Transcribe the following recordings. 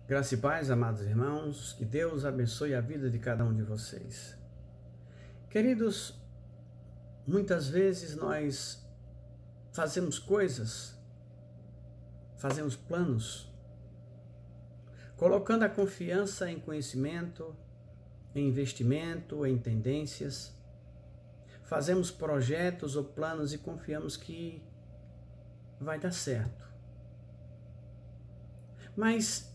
Graça e paz, amados irmãos, que Deus abençoe a vida de cada um de vocês. Queridos, muitas vezes nós fazemos coisas, fazemos planos, colocando a confiança em conhecimento, em investimento, em tendências. Fazemos projetos ou planos e confiamos que vai dar certo. Mas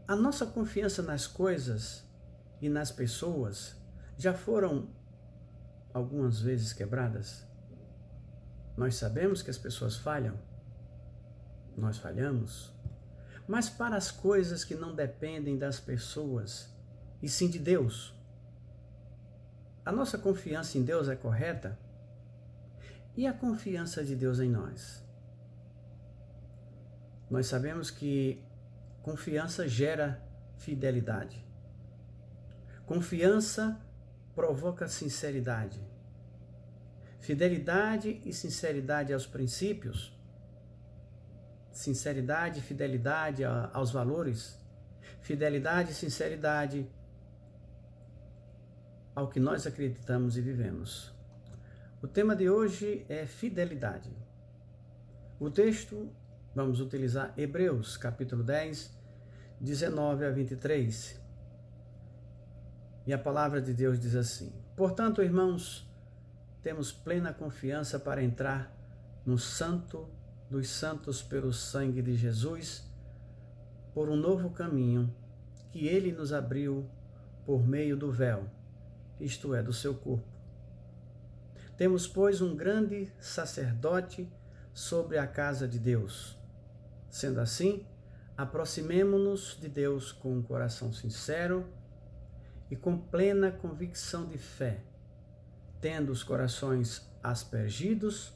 a nossa confiança nas coisas e nas pessoas já foram algumas vezes quebradas. Nós sabemos que as pessoas falham, nós falhamos, mas para as coisas que não dependem das pessoas e sim de Deus, a nossa confiança em Deus é correta? E a confiança de Deus em nós? Nós sabemos que confiança gera fidelidade. Confiança provoca sinceridade. Fidelidade e sinceridade aos princípios. Sinceridade e fidelidade aos valores. Fidelidade e sinceridade ao que nós acreditamos e vivemos. O tema de hoje é fidelidade. O texto, vamos utilizar Hebreus, capítulo 10, 19 a 23. E a palavra de Deus diz assim: Portanto, irmãos, temos plena confiança para entrar no Santo dos Santos pelo sangue de Jesus, por um novo caminho que Ele nos abriu por meio do véu, isto é, do seu corpo. Temos, pois, um grande sacerdote sobre a casa de Deus. Sendo assim, aproximemo-nos de Deus com um coração sincero e com plena convicção de fé, tendo os corações aspergidos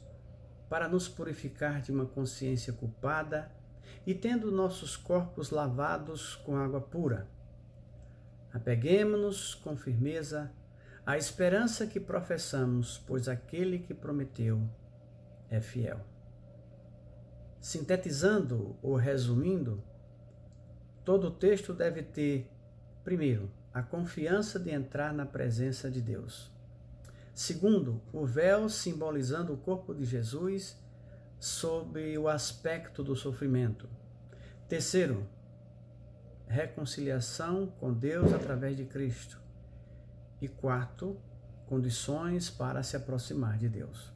para nos purificar de uma consciência culpada e tendo nossos corpos lavados com água pura. Apeguemo-nos com firmeza à esperança que professamos, pois aquele que prometeu é fiel. Sintetizando ou resumindo, todo o texto deve ter, primeiro, a confiança de entrar na presença de Deus. Segundo, o véu simbolizando o corpo de Jesus sob o aspecto do sofrimento. Terceiro, reconciliação com Deus através de Cristo. E quarto, condições para se aproximar de Deus.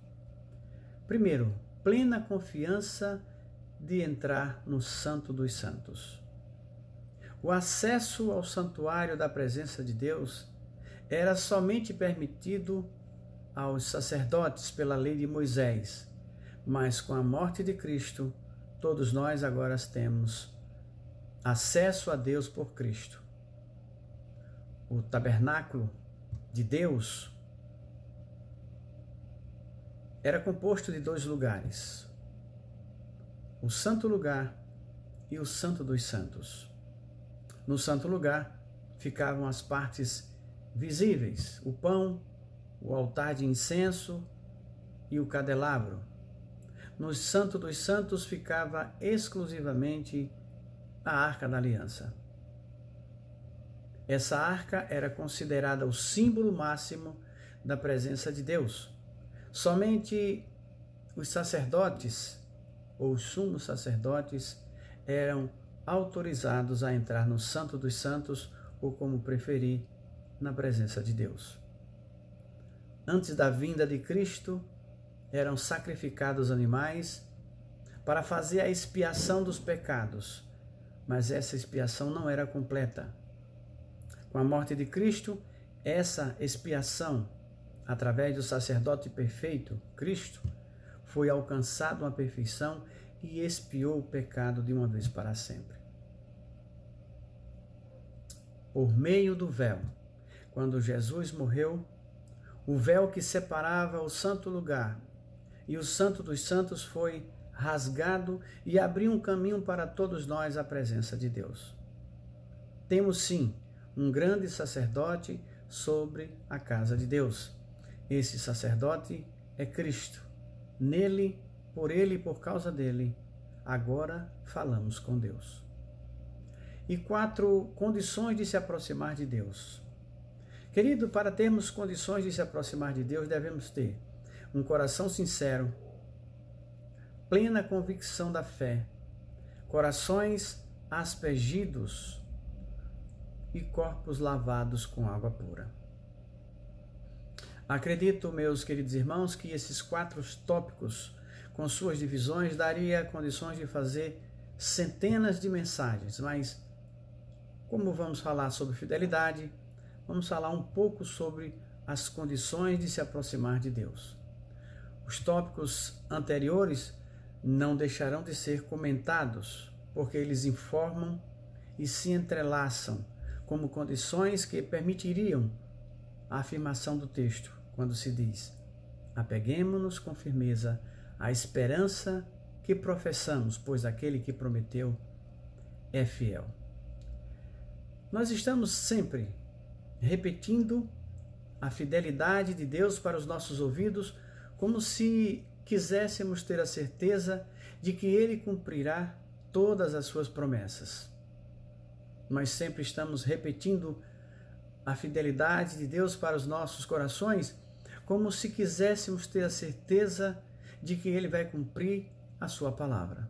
Primeiro, plena confiança de entrar no Santo dos Santos. O acesso ao santuário da presença de Deus era somente permitido aos sacerdotes pela lei de Moisés, mas com a morte de Cristo, todos nós agora temos acesso a Deus por Cristo. O tabernáculo de Deus era composto de dois lugares, o Santo Lugar e o Santo dos Santos. No Santo Lugar ficavam as partes visíveis, o pão, o altar de incenso e o candelabro. No Santo dos Santos ficava exclusivamente a Arca da Aliança. Essa arca era considerada o símbolo máximo da presença de Deus. Somente os sacerdotes, ou os sumos sacerdotes, eram autorizados a entrar no Santo dos Santos, ou como preferir, na presença de Deus. Antes da vinda de Cristo, eram sacrificados animais para fazer a expiação dos pecados, mas essa expiação não era completa. Com a morte de Cristo, essa expiação, através do sacerdote perfeito, Cristo, foi alcançada uma perfeição e expiou o pecado de uma vez para sempre. Por meio do véu, quando Jesus morreu, o véu que separava o santo lugar e o Santo dos Santos foi rasgado e abriu um caminho para todos nós à presença de Deus. Temos sim um grande sacerdote sobre a casa de Deus. Esse sacerdote é Cristo. Nele, por ele e por causa dele, agora falamos com Deus. e 4 condições de se aproximar de Deus. Querido, para termos condições de se aproximar de Deus, devemos ter um coração sincero, plena convicção da fé, corações aspergidos e corpos lavados com água pura. Acredito, meus queridos irmãos, que esses 4 tópicos, com suas divisões, daria condições de fazer centenas de mensagens, mas como vamos falar sobre fidelidade, vamos falar um pouco sobre as condições de se aproximar de Deus. Os tópicos anteriores não deixarão de ser comentados, porque eles informam e se entrelaçam como condições que permitiriam a afirmação do texto, quando se diz: apeguemo-nos com firmeza à esperança que professamos, pois aquele que prometeu é fiel. Nós estamos sempre repetindo a fidelidade de Deus para os nossos ouvidos, como se quiséssemos ter a certeza de que Ele cumprirá todas as suas promessas. Nós sempre estamos repetindo a fidelidade de Deus para os nossos corações, como se quiséssemos ter a certeza de que Ele vai cumprir a sua palavra.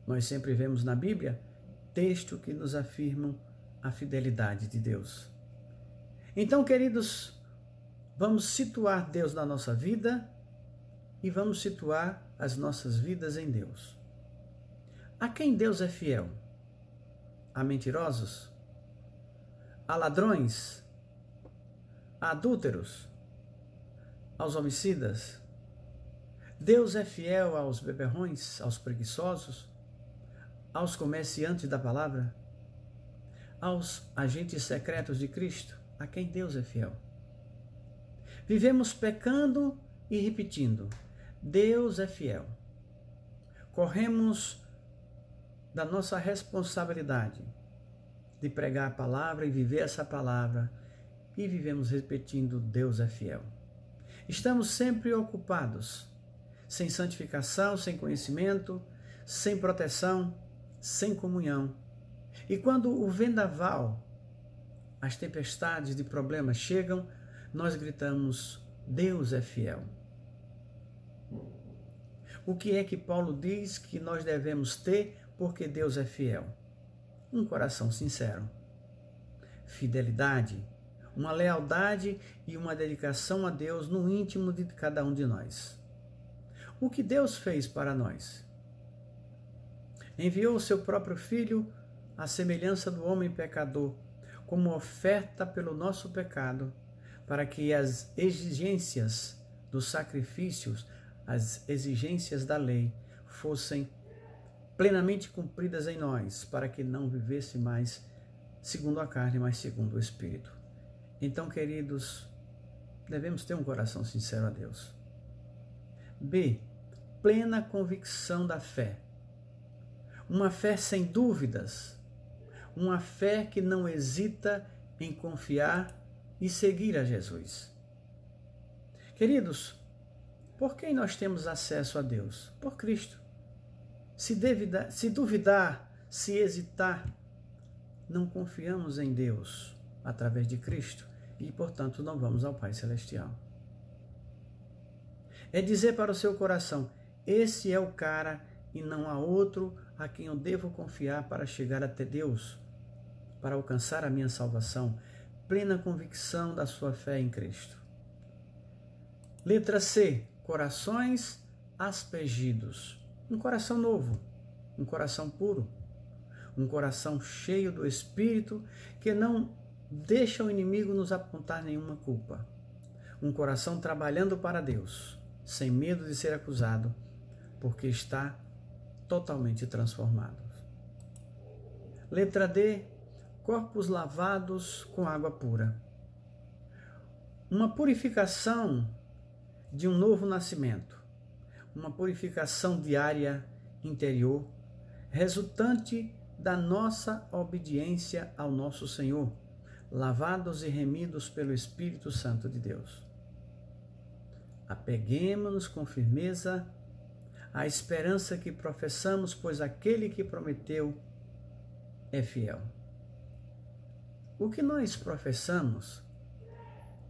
Nós sempre vemos na Bíblia textos que nos afirmam a fidelidade de Deus. Então, queridos, vamos situar Deus na nossa vida e vamos situar as nossas vidas em Deus. A quem Deus é fiel? A mentirosos? A ladrões? A adúlteros? Aos homicidas? Deus é fiel aos beberrões, aos preguiçosos, aos comerciantes da palavra, aos agentes secretos de Cristo, a quem Deus é fiel. Vivemos pecando e repetindo: Deus é fiel. Corremos da nossa responsabilidade de pregar a palavra e viver essa palavra, e vivemos repetindo: Deus é fiel. Estamos sempre ocupados, sem santificação, sem conhecimento, sem proteção, sem comunhão. E quando o vendaval, as tempestades de problemas chegam, nós gritamos: Deus é fiel. O que é que Paulo diz que nós devemos ter porque Deus é fiel? Um coração sincero, fidelidade, uma lealdade e uma dedicação a Deus no íntimo de cada um de nós. O que Deus fez para nós? Enviou o seu próprio Filho à semelhança do homem pecador, como oferta pelo nosso pecado, para que as exigências dos sacrifícios, as exigências da lei, fossem plenamente cumpridas em nós, para que não vivesse mais segundo a carne, mas segundo o Espírito. Então, queridos, devemos ter um coração sincero a Deus. B. Plena convicção da fé. Uma fé sem dúvidas, uma fé que não hesita em confiar e seguir a Jesus. Queridos, por quem nós temos acesso a Deus? Por Cristo. Se duvidar, se hesitar, não confiamos em Deus através de Cristo e, portanto, não vamos ao Pai Celestial. É dizer para o seu coração: esse é o cara e não há outro a quem eu devo confiar para chegar até Deus, para alcançar a minha salvação. Plena convicção da sua fé em Cristo. Letra C. Corações aspergidos. Um coração novo, um coração puro, um coração cheio do Espírito que não deixa o inimigo nos apontar nenhuma culpa. Um coração trabalhando para Deus, sem medo de ser acusado, porque está totalmente transformado. Letra D. Corpos lavados com água pura. Uma purificação de um novo nascimento, uma purificação diária interior, resultante da nossa obediência ao nosso Senhor, lavados e remidos pelo Espírito Santo de Deus. Apeguemo-nos com firmeza à esperança que professamos, pois aquele que prometeu é fiel. O que nós professamos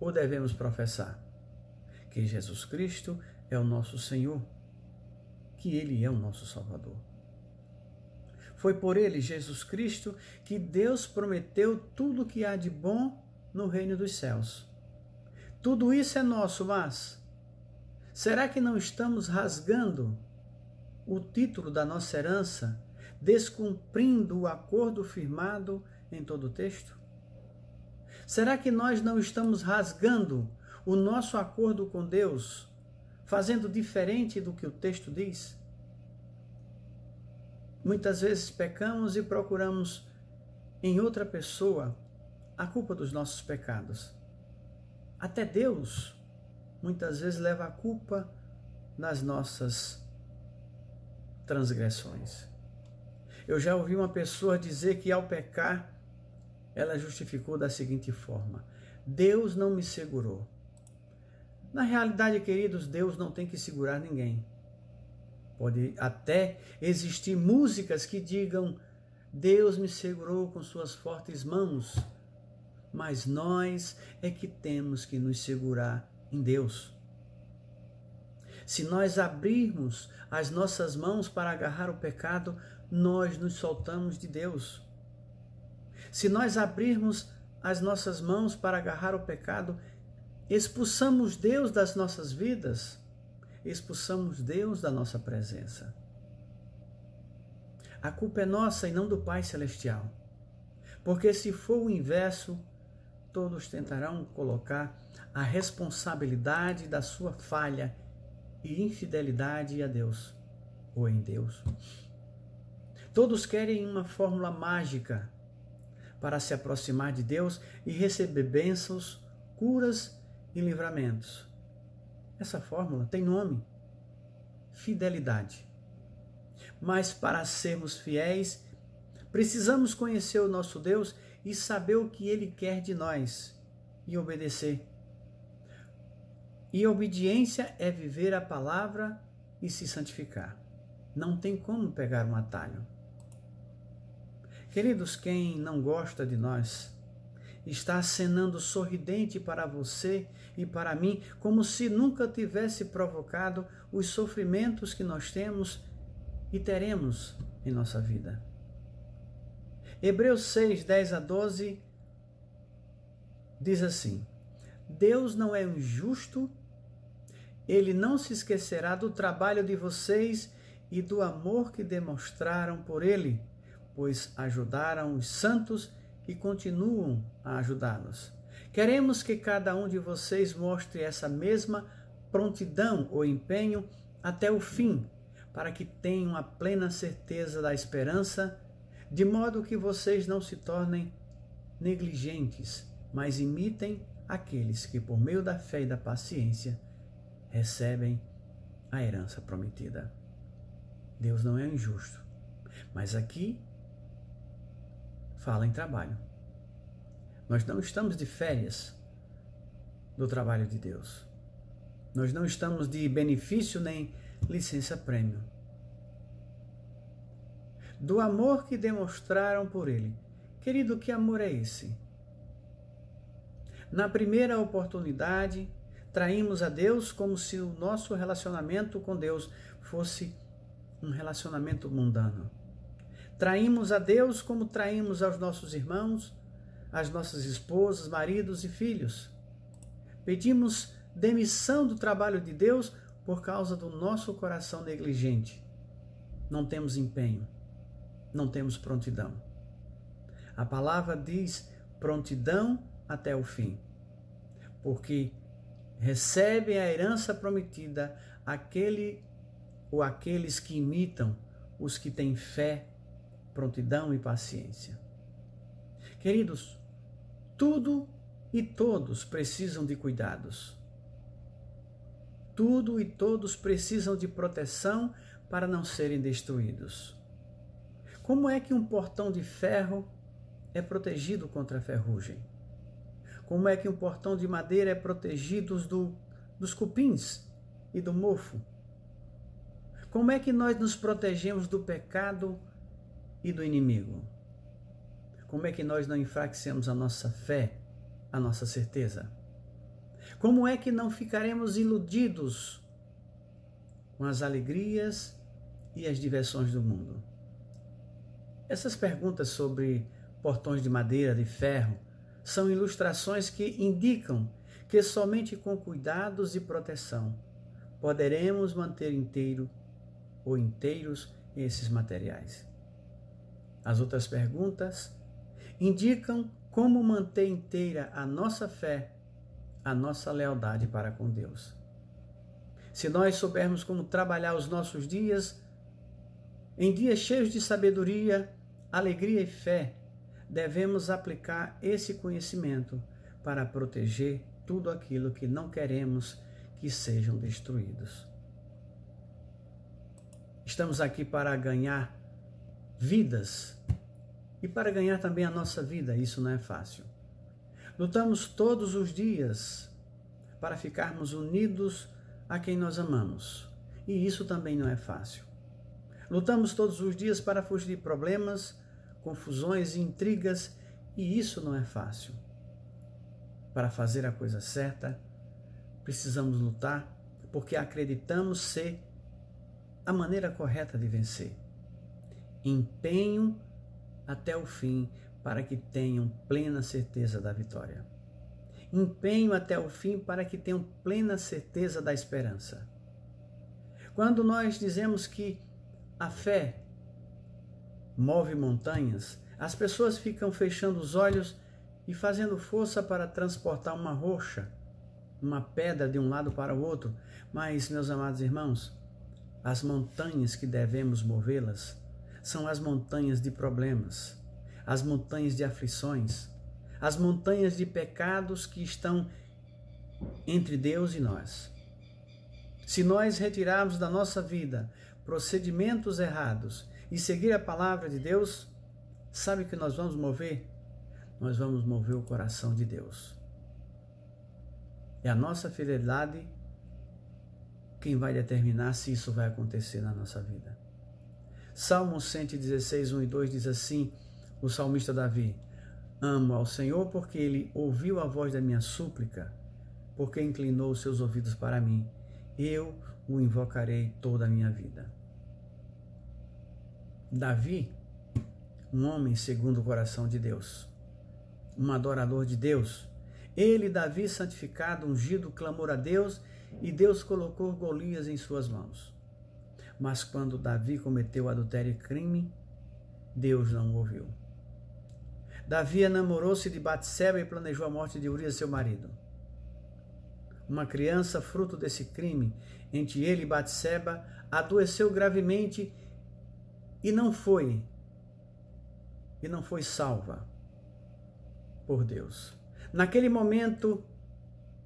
ou devemos professar? Que Jesus Cristo é o nosso Senhor, que Ele é o nosso Salvador. Foi por Ele, Jesus Cristo, que Deus prometeu tudo o que há de bom no reino dos céus. Tudo isso é nosso, mas será que não estamos rasgando o título da nossa herança, descumprindo o acordo firmado em todo o texto? Será que nós não estamos rasgando o nosso acordo com Deus, fazendo diferente do que o texto diz? Muitas vezes pecamos e procuramos em outra pessoa a culpa dos nossos pecados. Até Deus muitas vezes leva a culpa nas nossas transgressões. Eu já ouvi uma pessoa dizer que ao pecar, ela justificou da seguinte forma: Deus não me segurou. Na realidade, queridos, Deus não tem que segurar ninguém. Pode até existir músicas que digam: Deus me segurou com suas fortes mãos, mas nós é que temos que nos segurar em Deus. Se nós abrirmos as nossas mãos para agarrar o pecado, nós nos soltamos de Deus. Se nós abrirmos as nossas mãos para agarrar o pecado, expulsamos Deus das nossas vidas, expulsamos Deus da nossa presença. A culpa é nossa e não do Pai Celestial. Porque se for o inverso, todos tentarão colocar a responsabilidade da sua falha e infidelidade a Deus ou em Deus. Todos querem uma fórmula mágica para se aproximar de Deus e receber bênçãos, curas e livramentos. Essa fórmula tem nome: fidelidade. Mas para sermos fiéis, precisamos conhecer o nosso Deus e saber o que Ele quer de nós e obedecer. E obediência é viver a palavra e se santificar. Não tem como pegar um atalho. Queridos, quem não gosta de nós está acenando sorridente para você e para mim, como se nunca tivesse provocado os sofrimentos que nós temos e teremos em nossa vida. Hebreus 6, 10 a 12 diz assim: Deus não é injusto, Ele não se esquecerá do trabalho de vocês e do amor que demonstraram por Ele, pois ajudaram os santos e continuam a ajudá-los. Queremos que cada um de vocês mostre essa mesma prontidão ou empenho até o fim, para que tenham a plena certeza da esperança, de modo que vocês não se tornem negligentes, mas imitem aqueles que, por meio da fé e da paciência, recebem a herança prometida. Deus não é injusto, mas aqui fala em trabalho. Nós não estamos de férias do trabalho de Deus. Nós não estamos de benefício nem licença-prêmio. Do amor que demonstraram por Ele. Querido, que amor é esse? Na primeira oportunidade, traímos a Deus como se o nosso relacionamento com Deus fosse um relacionamento mundano. Traímos a Deus como traímos aos nossos irmãos, às nossas esposas, maridos e filhos. Pedimos demissão do trabalho de Deus por causa do nosso coração negligente. Não temos empenho, não temos prontidão. A palavra diz prontidão até o fim, porque recebem a herança prometida aquele ou aqueles que imitam os que têm fé, prontidão e paciência. Queridos, tudo e todos precisam de cuidados. Tudo e todos precisam de proteção para não serem destruídos. Como é que um portão de ferro é protegido contra a ferrugem? Como é que um portão de madeira é protegido dos cupins e do mofo? Como é que nós nos protegemos do pecado e do inimigo? como é que nós não enfraquecemos a nossa fé, a nossa certeza? Como é que não ficaremos iludidos com as alegrias e as diversões do mundo? Essas perguntas sobre portões de madeira, de ferro, são ilustrações que indicam que somente com cuidados e proteção poderemos manter inteiro ou inteiros esses materiais. As outras perguntas indicam como manter inteira a nossa fé, a nossa lealdade para com Deus. Se nós soubermos como trabalhar os nossos dias, em dias cheios de sabedoria, alegria e fé, devemos aplicar esse conhecimento para proteger tudo aquilo que não queremos que sejam destruídos. Estamos aqui para ganhar vidas e para ganhar também a nossa vida. Isso não é fácil. Lutamos todos os dias para ficarmos unidos a quem nós amamos, e isso também não é fácil. Lutamos todos os dias para fugir de problemas, confusões e intrigas, e isso não é fácil. Para fazer a coisa certa, precisamos lutar porque acreditamos ser a maneira correta de vencer. Empenho até o fim para que tenham plena certeza da vitória. Empenho até o fim para que tenham plena certeza da esperança. Quando nós dizemos que a fé move montanhas, as pessoas ficam fechando os olhos e fazendo força para transportar uma rocha, uma pedra de um lado para o outro. Mas, meus amados irmãos, as montanhas que devemos movê-las são as montanhas de problemas, as montanhas de aflições, as montanhas de pecados que estão entre Deus e nós. Se nós retirarmos da nossa vida procedimentos errados e seguir a palavra de Deus, sabe o que nós vamos mover? Nós vamos mover o coração de Deus. É a nossa fidelidade quem vai determinar se isso vai acontecer na nossa vida. Salmo 116, 1 e 2 diz assim, o salmista Davi: amo ao Senhor porque Ele ouviu a voz da minha súplica, porque inclinou os seus ouvidos para mim. Eu o invocarei toda a minha vida. Davi, um homem segundo o coração de Deus, um adorador de Deus. Ele, Davi, santificado, ungido, clamou a Deus, e Deus colocou Golias em suas mãos. Mas quando Davi cometeu adultério e crime, Deus não o ouviu. Davi enamorou-se de Batseba e planejou a morte de Urias, seu marido. Uma criança, fruto desse crime entre ele e Batseba, adoeceu gravemente e não foi salva por Deus. Naquele momento,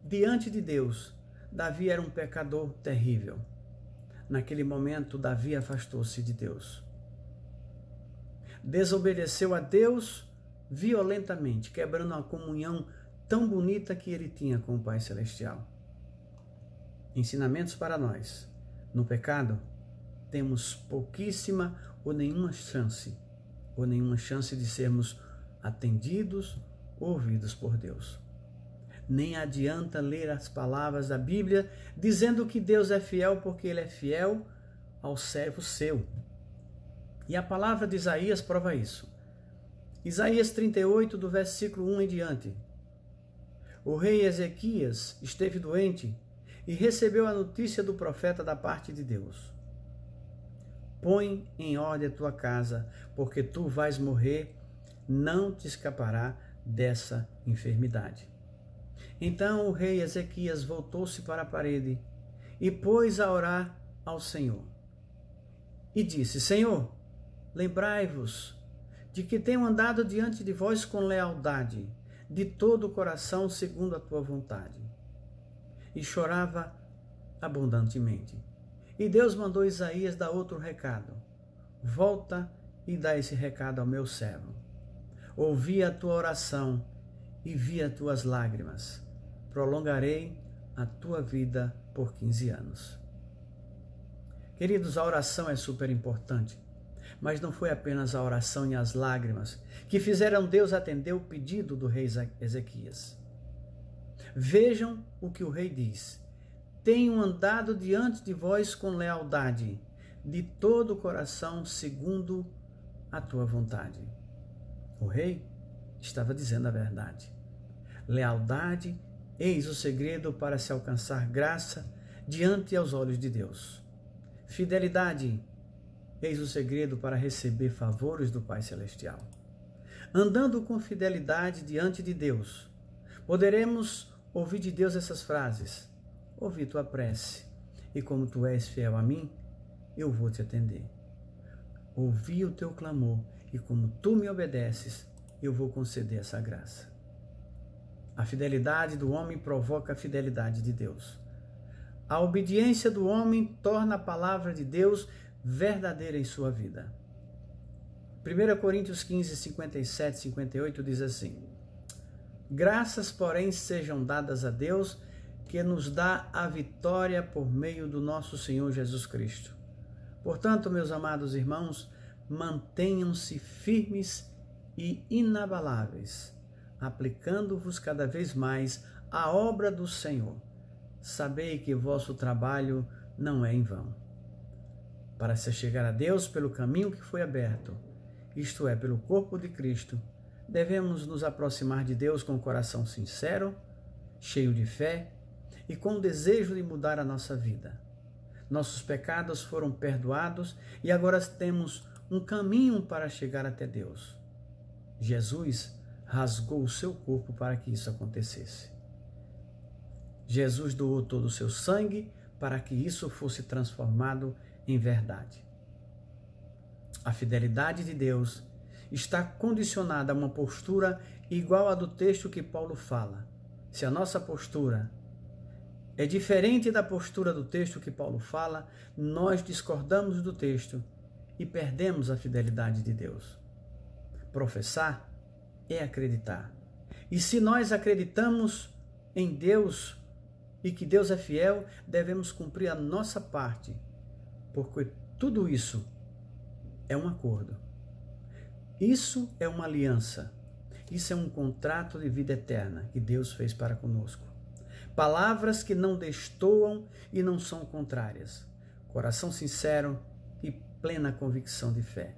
diante de Deus, Davi era um pecador terrível. Naquele momento, Davi afastou-se de Deus. Desobedeceu a Deus violentamente, quebrando a comunhão tão bonita que ele tinha com o Pai Celestial. Ensinamentos para nós. No pecado, temos pouquíssima ou nenhuma chance de sermos atendidos, ouvidos por Deus. Nem adianta ler as palavras da Bíblia dizendo que Deus é fiel, porque Ele é fiel ao servo seu. E a palavra de Isaías prova isso. Isaías 38, do versículo 1 em diante. O rei Ezequias esteve doente e recebeu a notícia do profeta da parte de Deus. Põe em ordem a tua casa, porque tu vais morrer, não te escapará dessa enfermidade. Então o rei Ezequias voltou-se para a parede e pôs a orar ao Senhor. E disse: Senhor, lembrai-vos de que tenho andado diante de vós com lealdade, de todo o coração, segundo a tua vontade. E chorava abundantemente. E Deus mandou Isaías dar outro recado. Volta e dá esse recado ao meu servo. Ouvi a tua oração e vi as tuas lágrimas. Prolongarei a tua vida por 15 anos. Queridos, a oração é super importante. Mas não foi apenas a oração e as lágrimas que fizeram Deus atender o pedido do rei Ezequias. Vejam o que o rei diz: tenho andado diante de vós com lealdade, de todo o coração, segundo a tua vontade. O rei estava dizendo a verdade. Lealdade, eis o segredo para se alcançar graça diante aos olhos de Deus. Fidelidade, eis o segredo para receber favores do Pai Celestial. Andando com fidelidade diante de Deus, poderemos ouvir de Deus essas frases: ouvi tua prece, e como tu és fiel a mim, eu vou te atender. Ouvi o teu clamor, e como tu me obedeces, eu vou conceder essa graça. A fidelidade do homem provoca a fidelidade de Deus. A obediência do homem torna a palavra de Deus verdadeira em sua vida. 1 Coríntios 15, 57 e 58 diz assim: graças, porém, sejam dadas a Deus, que nos dá a vitória por meio do nosso Senhor Jesus Cristo. Portanto, meus amados irmãos, mantenham-se firmes e inabaláveis, aplicando-vos cada vez mais à obra do Senhor. Sabei que vosso trabalho não é em vão. Para se chegar a Deus pelo caminho que foi aberto, isto é, pelo corpo de Cristo, devemos nos aproximar de Deus com o coração sincero, cheio de fé e com o desejo de mudar a nossa vida. Nossos pecados foram perdoados e agora temos um caminho para chegar até Deus. Jesus rasgou o seu corpo para que isso acontecesse. Jesus doou todo o seu sangue para que isso fosse transformado em verdade. A fidelidade de Deus está condicionada a uma postura igual à do texto que Paulo fala. Se a nossa postura é diferente da postura do texto que Paulo fala, nós discordamos do texto e perdemos a fidelidade de Deus. Professar é acreditar. E se nós acreditamos em Deus e que Deus é fiel, devemos cumprir a nossa parte, porque tudo isso é um acordo. Isso é uma aliança. Isso é um contrato de vida eterna que Deus fez para conosco. Palavras que não destoam e não são contrárias. Coração sincero e plena convicção de fé.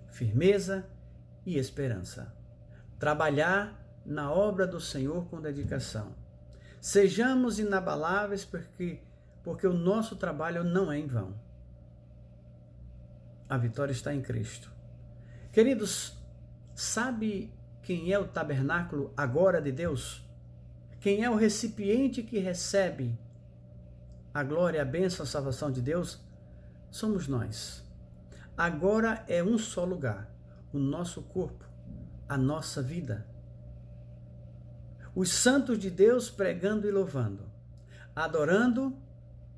Firmeza e esperança. Trabalhar na obra do Senhor com dedicação. Sejamos inabaláveis porque o nosso trabalho não é em vão. A vitória está em Cristo. Queridos, sabe quem é o tabernáculo agora de Deus? Quem é o recipiente que recebe a glória, a bênção, a salvação de Deus? Somos nós. Agora é um só lugar, o nosso corpo, a nossa vida. Os santos de Deus pregando e louvando, adorando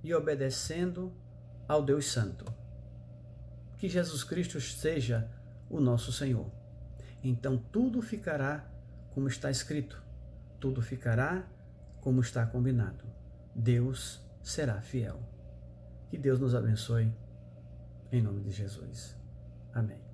e obedecendo ao Deus Santo. Que Jesus Cristo seja o nosso Senhor. Então tudo ficará como está escrito. Tudo ficará como está combinado. Deus será fiel. Que Deus nos abençoe. Em nome de Jesus. Amém.